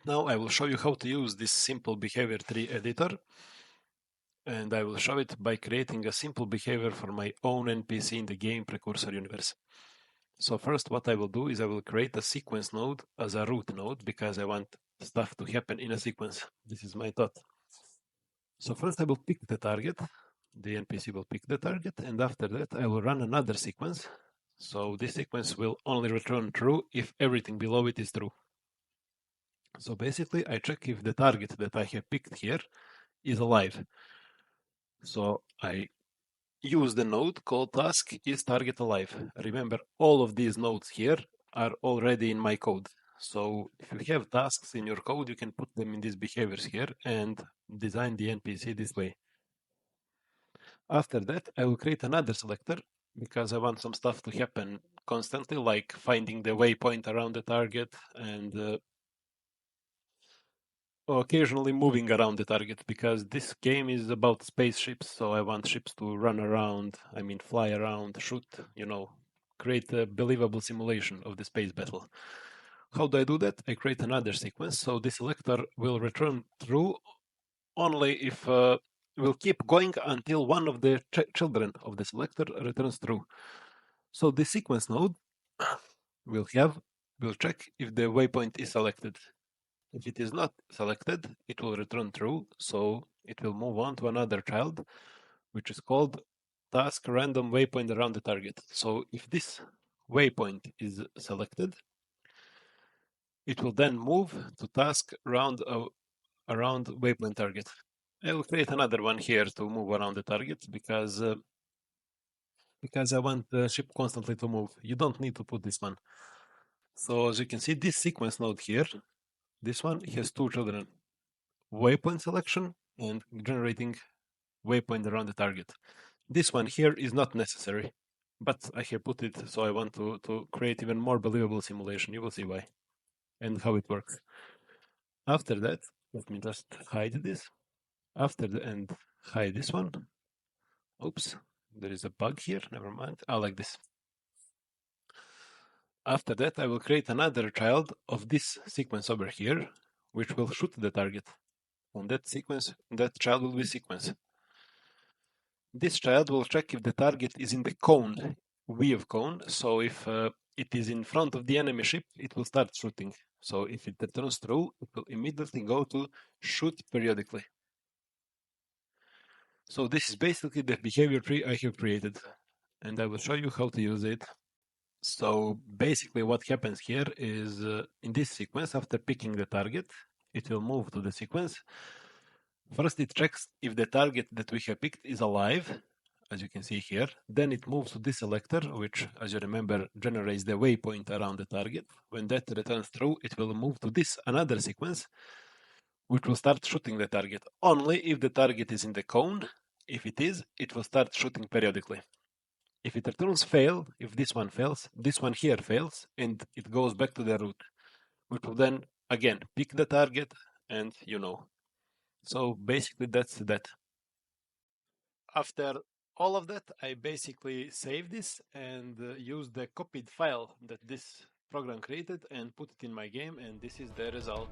Now I will show you how to use this simple behavior tree editor, and I will show it by creating a simple behavior for my own NPC in the game precursor universe. So first what I will do is I will create a sequence node as a root node because I want stuff to happen in a sequence. This is my thought. So first I will pick the target, the NPC will pick the target, and after that I will run another sequence. So this sequence will only return true if everything below it is true. So basically I check if the target that I have picked here is alive. So I use the node called task is target alive. Remember, all of these nodes here are already in my code. So if you have tasks in your code, you can put them in these behaviors here and design the NPC this way. After that, I will create another selector because I want some stuff to happen constantly, like finding the waypoint around the target and occasionally moving around the target, because this game is about spaceships, so I want ships to run around, fly around, shoot, create a believable simulation of the space battle. How do I do that? I create another sequence, so this selector will return true only if will keep going until one of the children of the selector returns true. So this sequence node will check if the waypoint is selected. If it is not selected, it will return true, so it will move on to another child, which is called task random waypoint around the target. So if this waypoint is selected, it will then move to task around waypoint target. I will create another one here to move around the target because I want the ship constantly to move. You don't need to put this one. So as you can see, this sequence node here, this one has two children. Waypoint selection and generating waypoint around the target. This one here is not necessary, but I have put it so I want to create even more believable simulation. You will see why and how it works. After that, let me just hide this. And hide this one. Oops, there is a bug here. Never mind. I like this. After that, I will create another child of this sequence over here, which will shoot the target. On that sequence, that child will be sequence. This child will check if the target is in the cone, wave cone. So if it is in front of the enemy ship, it will start shooting. So if it returns true, it will immediately go to shoot periodically. So this is basically the behavior tree I have created, and I will show you how to use it. So basically what happens here is in this sequence, after picking the target, it will move to the sequence. First, it checks if the target that we have picked is alive, as you can see here. Then it moves to this selector, which, as you remember, generates the waypoint around the target. When that returns true, it will move to this another sequence, which will start shooting the target only if the target is in the cone. If it is, it will start shooting periodically. If it returns fail, if this one fails, this one here fails, and it goes back to the root, which will then again pick the target, and So basically that's that. After all of that, I basically save this and use the copied file that this program created and put it in my game, and this is the result.